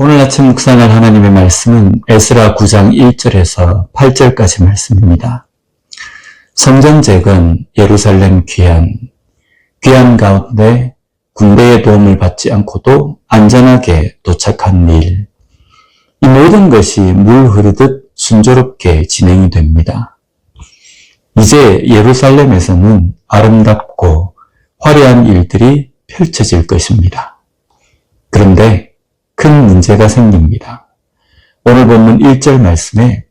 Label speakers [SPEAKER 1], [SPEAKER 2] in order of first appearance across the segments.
[SPEAKER 1] 오늘 아침 묵상할 하나님의 말씀은 에스라 9장 1절에서 8절까지 말씀입니다. 성전재건 예루살렘 귀환 가운데 군대의 도움을 받지 않고도 안전하게 도착한 일. 이 모든 것이 물 흐르듯 순조롭게 진행이 됩니다. 이제 예루살렘에서는 아름답고 화려한 일들이 펼쳐질 것입니다. 그런데 큰 문제가 생깁니다. 오늘 본문 1절 말씀에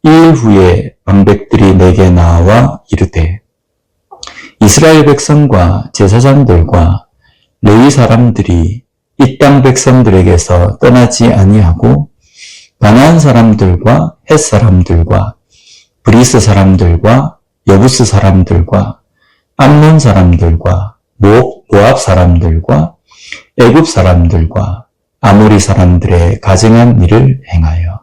[SPEAKER 1] 2일 후에 방백들이 내게 나와 이르되 이스라엘 백성과 제사장들과 레위 사람들이 이 땅 백성들에게서 떠나지 아니하고 가나안 사람들과 헷 사람들과 브리스 사람들과 여부스 사람들과 암몬 사람들과 모압 사람들과 애굽 사람들과 아모리 사람들의 가증한 일을 행하여.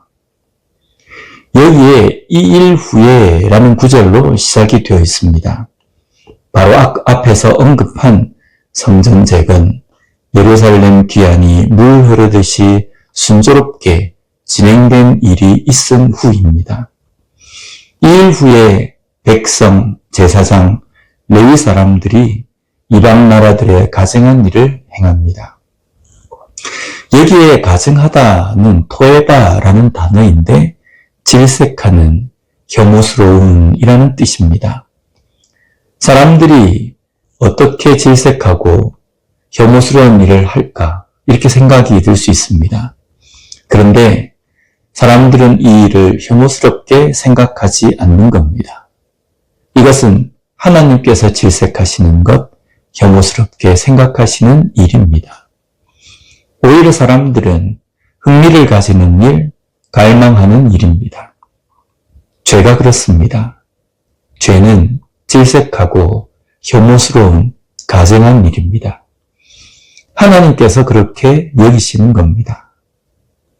[SPEAKER 1] 여기에 이 일 후에 라는 구절로 시작이 되어 있습니다. 바로 앞에서 언급한 성전재건, 예루살렘 귀환이 물 흐르듯이 순조롭게 진행된 일이 있은 후입니다. 이 일 후에 백성, 제사장, 레위 사람들이 이방 나라들의 가증한 일을 행합니다. 여기에 가증하다는 토에바라는 단어인데 질색하는, 혐오스러운 이라는 뜻입니다. 사람들이 어떻게 질색하고 혐오스러운 일을 할까 이렇게 생각이 들 수 있습니다. 그런데 사람들은 이 일을 혐오스럽게 생각하지 않는 겁니다. 이것은 하나님께서 질색하시는 것, 혐오스럽게 생각하시는 일입니다. 오히려 사람들은 흥미를 가지는 일, 갈망하는 일입니다. 죄가 그렇습니다. 죄는 질색하고 혐오스러운 가증한 일입니다. 하나님께서 그렇게 여기시는 겁니다.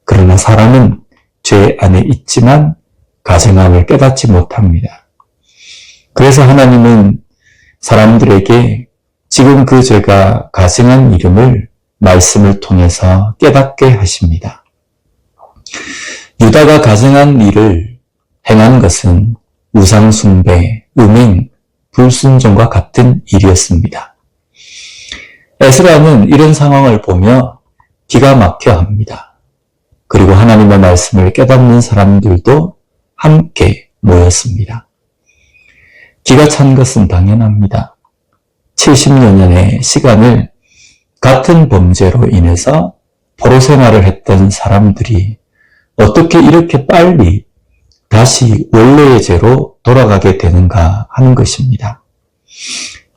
[SPEAKER 1] 그러나 사람은 죄 안에 있지만 가증함을 깨닫지 못합니다. 그래서 하나님은 사람들에게 지금 그 죄가 가증한 일임을 말씀을 통해서 깨닫게 하십니다. 유다가 가증한 일을 행한 것은 우상숭배, 음행, 불순종과 같은 일이었습니다. 에스라는 이런 상황을 보며 기가 막혀 합니다. 그리고 하나님의 말씀을 깨닫는 사람들도 함께 모였습니다. 기가 찬 것은 당연합니다. 70여 년의 시간을 같은 범죄로 인해서 포로 생활을 했던 사람들이 어떻게 이렇게 빨리 다시 원래의 죄로 돌아가게 되는가 하는 것입니다.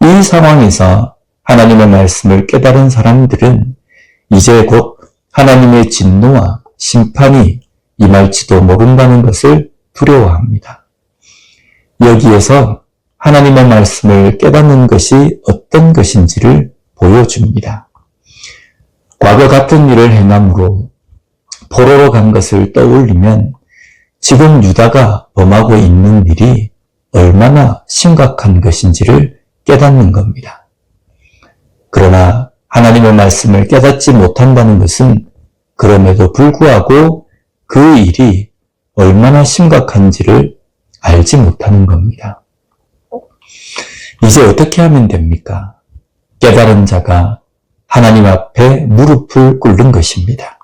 [SPEAKER 1] 이 상황에서 하나님의 말씀을 깨달은 사람들은 이제 곧 하나님의 진노와 심판이 임할지도 모른다는 것을 두려워합니다. 여기에서 하나님의 말씀을 깨닫는 것이 어떤 것인지를 보여줍니다. 과거 같은 일을 행함으로 포로로 간 것을 떠올리면 지금 유다가 범하고 있는 일이 얼마나 심각한 것인지를 깨닫는 겁니다. 그러나 하나님의 말씀을 깨닫지 못한다는 것은 그럼에도 불구하고 그 일이 얼마나 심각한지를 알지 못하는 겁니다. 이제 어떻게 하면 됩니까? 깨달은 자가 하나님 앞에 무릎을 꿇는 것입니다.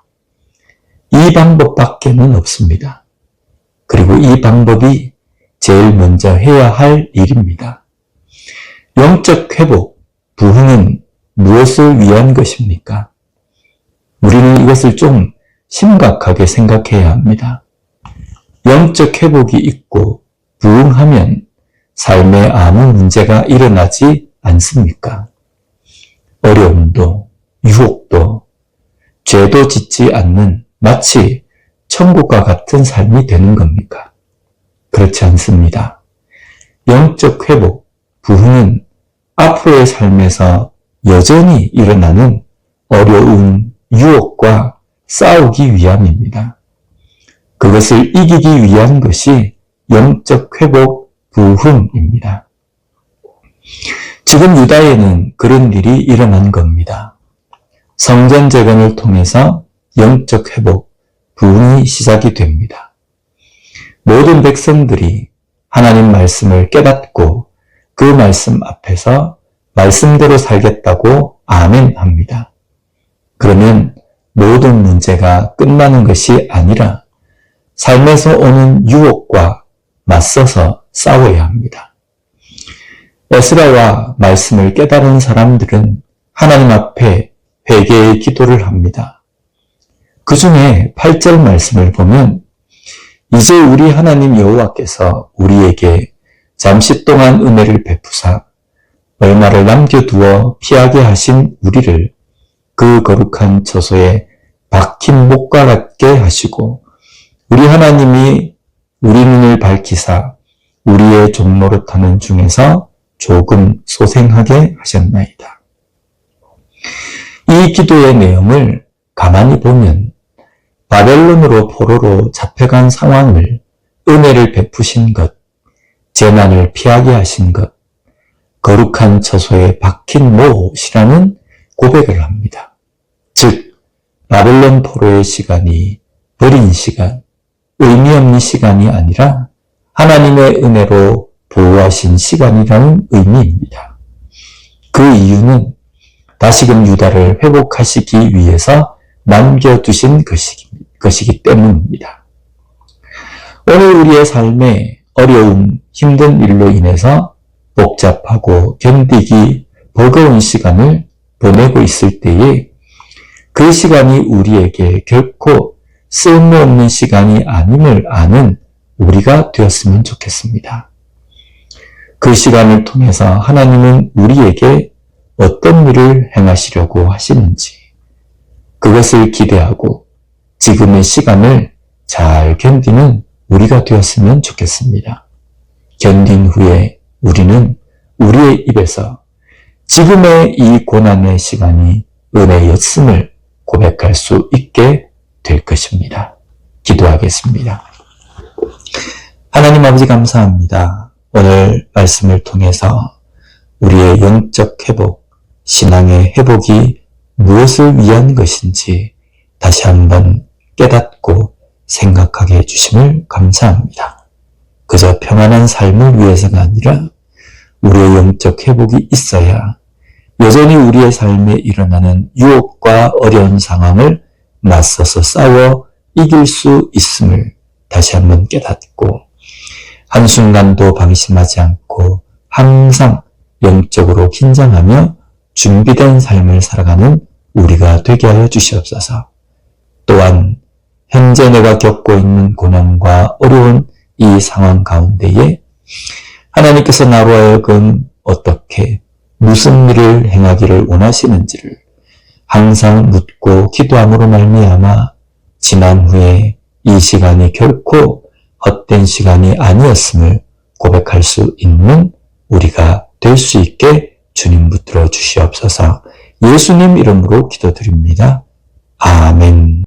[SPEAKER 1] 이 방법밖에는 없습니다. 그리고 이 방법이 제일 먼저 해야 할 일입니다. 영적 회복, 부흥은 무엇을 위한 것입니까? 우리는 이것을 좀 심각하게 생각해야 합니다. 영적 회복이 있고 부흥하면 삶에 아무 문제가 일어나지 않습니까? 어려움도 유혹도 죄도 짓지 않는 마치 천국과 같은 삶이 되는 겁니까? 그렇지 않습니다. 영적 회복, 부흥은 앞으로의 삶에서 여전히 일어나는 어려움, 유혹과 싸우기 위함입니다. 그것을 이기기 위한 것이 영적 회복, 부흥입니다. 지금 유다에는 그런 일이 일어난 겁니다. 성전 재건을 통해서 영적 회복, 부흥이 시작이 됩니다. 모든 백성들이 하나님 말씀을 깨닫고 그 말씀 앞에서 말씀대로 살겠다고 아멘 합니다. 그러면 모든 문제가 끝나는 것이 아니라 삶에서 오는 유혹과 맞서서 싸워야 합니다. 에스라와 말씀을 깨달은 사람들은 하나님 앞에 회개의 기도를 합니다. 그 중에 8절 말씀을 보면 이제 우리 하나님 여호와께서 우리에게 잠시 동안 은혜를 베푸사 얼마를 남겨두어 피하게 하신 우리를 그 거룩한 처소에 박힌 목과 같게 하시고 우리 하나님이 우리 눈을 밝히사 우리의 종노릇하는 중에서 조금 소생하게 하셨나이다. 이 기도의 내용을 가만히 보면 바벨론으로 포로로 잡혀간 상황을 은혜를 베푸신 것, 재난을 피하게 하신 것, 거룩한 처소에 박힌 못이라는 고백을 합니다. 즉, 바벨론 포로의 시간이 버린 시간, 의미 없는 시간이 아니라 하나님의 은혜로 보호하신 시간이라는 의미입니다. 그 이유는 다시금 유다를 회복하시기 위해서 남겨두신 것이기 때문입니다. 오늘 우리의 삶에 어려움, 힘든 일로 인해서 복잡하고 견디기 버거운 시간을 보내고 있을 때에 그 시간이 우리에게 결코 쓸모없는 시간이 아님을 아는 우리가 되었으면 좋겠습니다. 그 시간을 통해서 하나님은 우리에게 어떤 일을 행하시려고 하시는지 그것을 기대하고 지금의 시간을 잘 견디는 우리가 되었으면 좋겠습니다. 견딘 후에 우리는 우리의 입에서 지금의 이 고난의 시간이 은혜였음을 고백할 수 있게 될 것입니다. 기도하겠습니다. 하나님 아버지 감사합니다. 오늘 말씀을 통해서 우리의 영적 회복, 신앙의 회복이 무엇을 위한 것인지 다시 한번 깨닫고 생각하게 해주심을 감사합니다. 그저 평안한 삶을 위해서가 아니라 우리의 영적 회복이 있어야 여전히 우리의 삶에 일어나는 유혹과 어려운 상황을 맞서서 싸워 이길 수 있음을 다시 한번 깨닫고 한순간도 방심하지 않고 항상 영적으로 긴장하며 준비된 삶을 살아가는 우리가 되게 하여 주시옵소서. 또한 현재 내가 겪고 있는 고난과 어려운 이 상황 가운데에 하나님께서 나로 하여금 어떻게 무슨 일을 행하기를 원하시는지를 항상 묻고 기도함으로 말미암아 지난 후에 이 시간이 결코 헛된 시간이 아니었음을 고백할 수 있는 우리가 될 수 있게 주님 붙들어 주시옵소서. 예수님 이름으로 기도드립니다. 아멘.